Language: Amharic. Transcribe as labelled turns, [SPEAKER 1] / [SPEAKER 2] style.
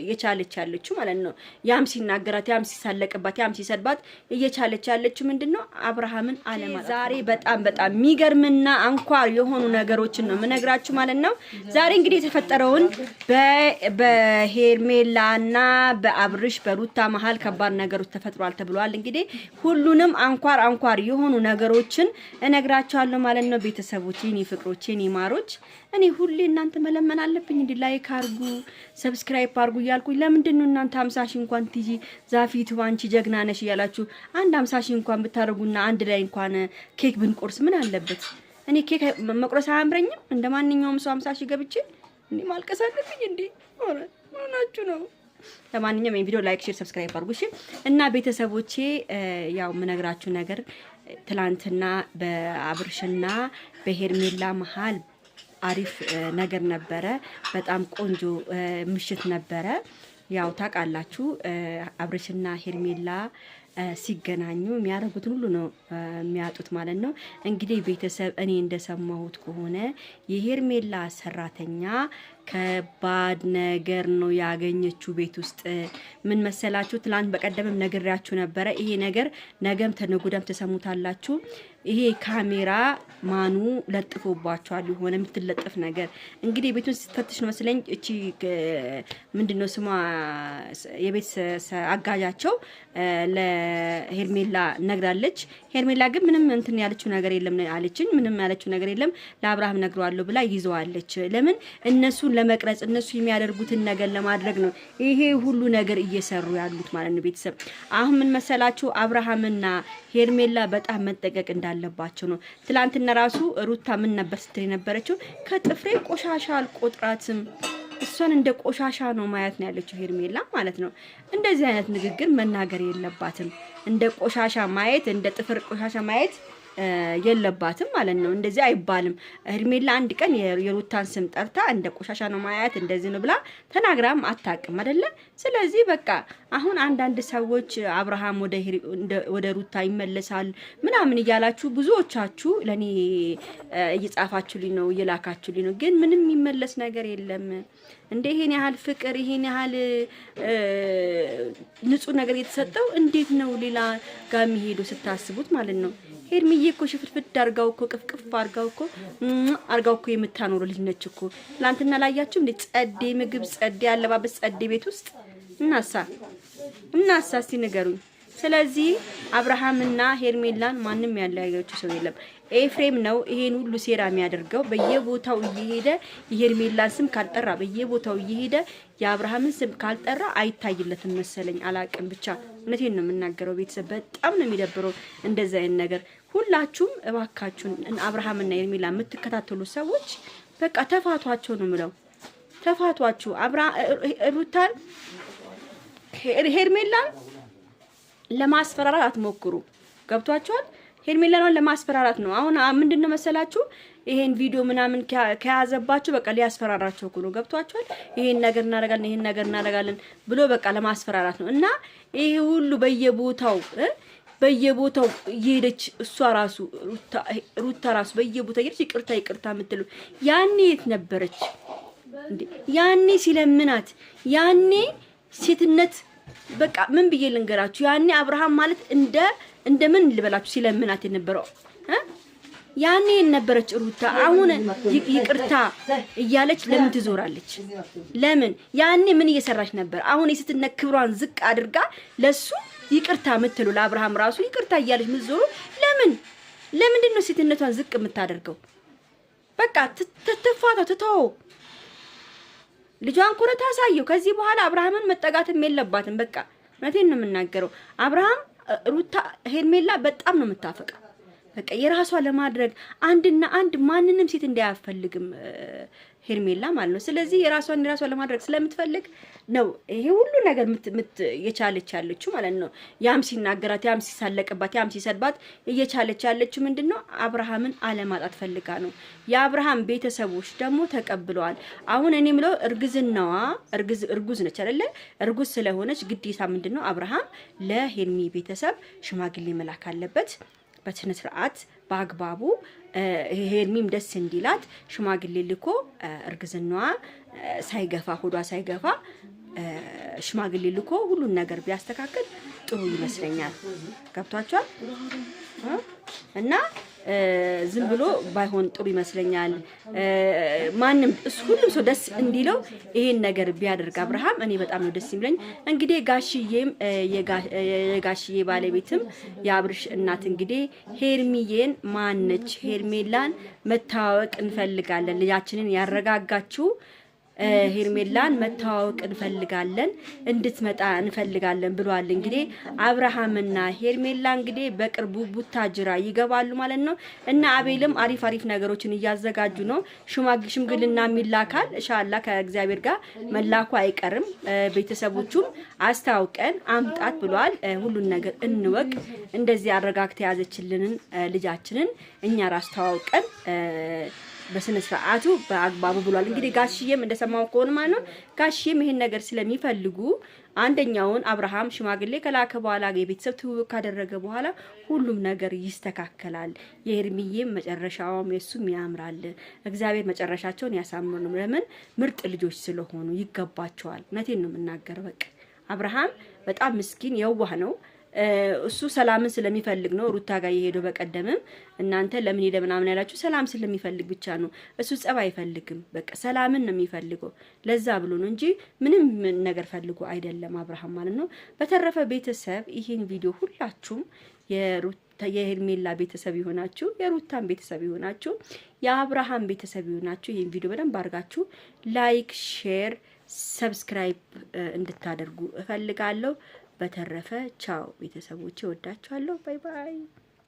[SPEAKER 1] የቻለች ያለችው ማለት ነው ያም ሲናገራት ያም ሲሳለቅባት ያም ሲሰድባት እየቻለች ያለችው ምንድነው አብርሃምን አለማጣት ዛሬ በጣም የሚገርምና አንኳር የሆኑ ነገሮችን ነው ምነግራችሁ ማለት ነው ዛሬ እንግዲህ የተፈጠረውን በሄርሜላና በአብርሽ በሩታ መሃል ከባድ ነገሮች ተፈጥሯል ተብሏል እንግዲህ ሁሉንም አንኳር የሆኑ ነገሮችን እነግራችኋለሁ ማለት ነው ቤተሰቦቼ እኔ ፍቅሮቼ እኔ ማሮች እኔ ሁሌ እናንተ መለመን አለብኝ እንዲ ላይክ አርጉ ሰብስክራይብ አርጉ ይያልኩኝ ለምንድን ነው እናንተ 50 ሺህ እንኳን ትጂ ዛፊቱ አንቺ ጀግና ነሽ ይያላችሁ አንድ 50 ሺህ እንኳን ብታረጉና አንድ ላይ እንኳን ኬክ ብንቆርስ ምን አለበት እኔ ኬክ መቁረስ አያምረኝም እንደማንኛውም ሰው 50 ሺህ ገብቼ እንዴ ማልቀስ አለብኝ እንዴ ሆናችሁ ነው ለማንኛውም ይሄን ቪዲዮ ላይክ ሼር ሰብስክራይብ አርጉ እሺ እና ቤተሰቦቼ ያው ምነግራችሁ ነገር ትላንትና በአብርሽና በሄርሜላ መሃል አሪፍ ነገር ነበረ በጣም ቆንጆ ምሽት ነበረ ያው ታውቃላችሁ አብርሽና ሄርሜላ ሲገናኙ የሚያደርጉትን ሁሉ ነው የሚያጡት ማለት ነው እንግዲህ ቤተሰብ እኔ እንደሰማሁት ከሆነ የሄርሜላ ሰራተኛ ከባድ ነገር ነው ያገኘችው ቤት ውስጥ ምን መሰላችሁ ትላንት በቀደምም ነግሬያችሁ ነበረ ይሄ ነገር ነገም ተነጎዳም ተሰሙታላችሁ ይሄ ካሜራ ማኑ ለጥፎባቸዋል የሆነ የምትለጥፍ ነገር እንግዲህ ቤቱን ስትፈትሽ ነው መስለኝ እቺ ምንድነው ስሟ የቤት አጋጃቸው ለሄርሜላ ነግራለች ሄርሜላ ግን ምንም እንትን ያለችው ነገር የለም አለችኝ ምንም ያለችው ነገር የለም ለአብርሃም ነግሯለሁ ብላ ይዘዋለች ለምን እነሱ ለመቅረጽ እነሱ የሚያደርጉትን ነገር ለማድረግ ነው ይሄ ሁሉ ነገር እየሰሩ ያሉት ማለት ነው ቤተሰብ አሁን ምን መሰላችሁ አብርሃምና ሄርሜላ በጣም መጠቀቅ እንዳለባቸው ነው ትላንትና ራሱ ሩታ ምን ነበር ስትል የነበረችው ከጥፍሬ ቆሻሻ አልቆጥራትም እሷን እንደ ቆሻሻ ነው ማየት ነው ያለችው ሄርሜላ ማለት ነው እንደዚህ አይነት ንግግር መናገር የለባትም እንደ ቆሻሻ ማየት እንደ ጥፍር ቆሻሻ ማየት የለባትም ማለት ነው እንደዚህ አይባልም ሄርሜላ አንድ ቀን የሩታን ስም ጠርታ እንደ ቆሻሻ ነው ማያት እንደዚህ ነው ብላ ተናግራም አታውቅም አይደለ ስለዚህ በቃ አሁን አንድ ሰዎች አብርሃም ወደ ሩታ ይመለሳል ምናምን ይያላችሁ ብዙዎቻችሁ ለኔ እየጻፋችሁልኝ ነው እየላካችሁልኝ ነው ግን ምንም የሚመለስ ነገር የለም እንደ ይሄን ያህል ፍቅር ይሄን ያህል ንጹህ ነገር የተሰጠው እንዴት ነው ሌላ ጋር የሚሄዱ ስታስቡት ማለት ነው ሄርሚዬ እኮ ሽፍትፍት አርጋው እኮ ቅፍቅፍ አርጋው እኮ የምታኖር ልጅ ነች እኮ ትላንትና ላያችሁ እንደ ጸዴ ምግብ ጸዴ አለባበስ ጸዴ ቤት ውስጥ እናሳ እስቲ ንገሩኝ ስለዚህ አብርሃምና ሄርሜላን ማንንም ያለያያቸው ሰው የለም ኤፍሬም ነው ይሄን ሁሉ ሴራ የሚያደርገው በየቦታው እየሄደ የሄርሜላን ስም ካልጠራ በየቦታው እየሄደ የአብርሃምን ስም ካልጠራ አይታይለትም መሰለኝ አላቅም ብቻ እነቴን ነው የምናገረው ቤተሰብ በጣም ነው የሚደብረው እንደዛ አይነት ነገር ሁላችሁም እባካችሁን አብርሃምና ሄርሜላ የምትከታተሉ ሰዎች በቃ ተፋቷቸው ነው ምለው ተፋቷቸው ሩታን ሄርሜላን ለማስፈራራት አትሞክሩ ገብቷችኋል ሄርሜላን ለማስፈራራት ነው አሁን ምንድነው መሰላችሁ ይሄን ቪዲዮ ምናምን ከያዘባችሁ በቃ ሊያስፈራራቸው ነው ገብቷችኋል ይሄን ነገር እናደርጋለን ብሎ በቃ ለማስፈራራት ነው እና ይሄ ሁሉ በየቦታው እየሄደች እሷ ራሱ ሩታ ራሱ በየቦታው እየሄደች ይቅርታ የምትሉ ያኔ የት ነበረች እንዴ ያኔ ሲለምናት ያኔ ሴትነት በቃ ምን ብዬ ልንገራችሁ ያኔ አብርሃም ማለት እንደምን ልበላችሁ ሲለምናት የነበረው ያኔ ነበረች ሩታ አሁን ይቅርታ እያለች ለምን ትዞራለች ለምን ያኔ ምን እየሰራች ነበር አሁን የሴትነት ክብሯን ዝቅ አድርጋ ለሱ ይቅርታ ምትሉ ለአብርሃም ራሱ ይቅርታ እያለች ምትዞሩ ለምንድን ነው ሴትነቷን ዝቅ የምታደርገው በቃ ትተው ልጇን ኮረታ ሳየው ከዚህ በኋላ አብርሃምን መጠጋትም የለባትም በቃ እውነቴን ነው የምናገረው አብርሃም ሩታ ሄርሜላ በጣም ነው የምታፈቀው በቃ የራሷ ለማድረግ አንድ ማንንም ሴት እንዳያፈልግም ሄርሜላ ማለት ነው ስለዚህ የራሷን ለማድረግ ስለምትፈልግ ነው ይሄ ሁሉ ነገር የቻለች ያለችው ማለት ነው ያም ሲናገራት ያም ሲሳለቅባት ያም ሲሰድባት እየቻለች ያለችው ምንድነው አብርሃምን አለማጣት ፈልጋ ነው የአብርሃም ቤተሰቦች ደግሞ ተቀብለዋል አሁን እኔ ምለው እርጉዝ ነች አይደለ እርጉዝ ስለሆነች ግዴታ ምንድነው አብርሃም ለሄርሚ ቤተሰብ ሽማግሌ መላክ አለበት በስነ ስርዓት በአግባቡ ሄርሚም ደስ እንዲላት ሽማግሌ ልኮ እርግዝናዋ ሳይገፋ ሆዷ ሳይገፋ ሽማግሌ ልኮ ሁሉን ነገር ቢያስተካክል ጥሩ ይመስለኛል። ገብቷችኋል? እና ዝም ብሎ ባይሆን ጥሩ ይመስለኛል። ማንም ሁሉም ሰው ደስ እንዲለው ይሄን ነገር ቢያደርግ አብርሃም እኔ በጣም ነው ደስ የሚለኝ። እንግዲህ ጋሽዬም የጋሽዬ ባለቤትም የአብርሽ እናት እንግዲህ ሄርሚዬን ማነች ሄርሜላን መታወቅ እንፈልጋለን፣ ልጃችንን ያረጋጋችው ሄርሜላን መታወቅ እንፈልጋለን፣ እንድትመጣ እንፈልጋለን ብሏል። እንግዲህ አብርሃምና ሄርሜላ እንግዲህ በቅርቡ ቡታጅራ ይገባሉ ማለት ነው። እና አቤልም አሪፍ ነገሮችን እያዘጋጁ ነው። ሽምግልና የሚላካል ኢንሻአላህ ከእግዚአብሔር ጋር መላኩ አይቀርም። ቤተሰቦቹም አስታውቀን አምጣት ብሏል። ሁሉን ነገር እንወቅ። እንደዚህ አረጋግታ ያዘችልንን ልጃችንን እኛ ራስ ተዋውቀን በስነ ስርዓቱ በአግባቡ ብሏል። እንግዲህ ጋሽዬም እንደሰማው ከሆነ ማለት ነው ጋሽዬም ይሄን ነገር ስለሚፈልጉ አንደኛውን አብርሃም ሽማግሌ ከላከ በኋላ የቤተሰብ ትውውቅ ካደረገ በኋላ ሁሉም ነገር ይስተካከላል። የሄርሚዬም መጨረሻውም የሱም ያምራል። እግዚአብሔር መጨረሻቸውን ያሳምር ነው። ለምን ምርጥ ልጆች ስለሆኑ ይገባቸዋል። እውነቴን ነው የምናገረው። በቃ አብርሃም በጣም ምስኪን የዋህ ነው። እሱ ሰላምን ስለሚፈልግ ነው ሩታ ጋር የሄደው። በቀደምም እናንተ ለምን ሄደ ምናምን ያላችሁ ሰላም ስለሚፈልግ ብቻ ነው። እሱ ጸባ አይፈልግም። በቃ ሰላምን ነው የሚፈልገው። ለዛ ብሎ ነው እንጂ ምንም ነገር ፈልጎ አይደለም አብርሃም ማለት ነው። በተረፈ ቤተሰብ ይሄን ቪዲዮ ሁላችሁም የሄርሜላ ቤተሰብ ይሆናችሁ፣ የሩታን ቤተሰብ ይሆናችሁ፣ የአብርሃም ቤተሰብ ይሆናችሁ ይሄን ቪዲዮ በደንብ አድርጋችሁ ላይክ፣ ሼር፣ ሰብስክራይብ እንድታደርጉ እፈልጋለሁ። በተረፈ ቻው ቤተሰቦቼ፣ ወዳችኋለሁ። ባይ ባይ።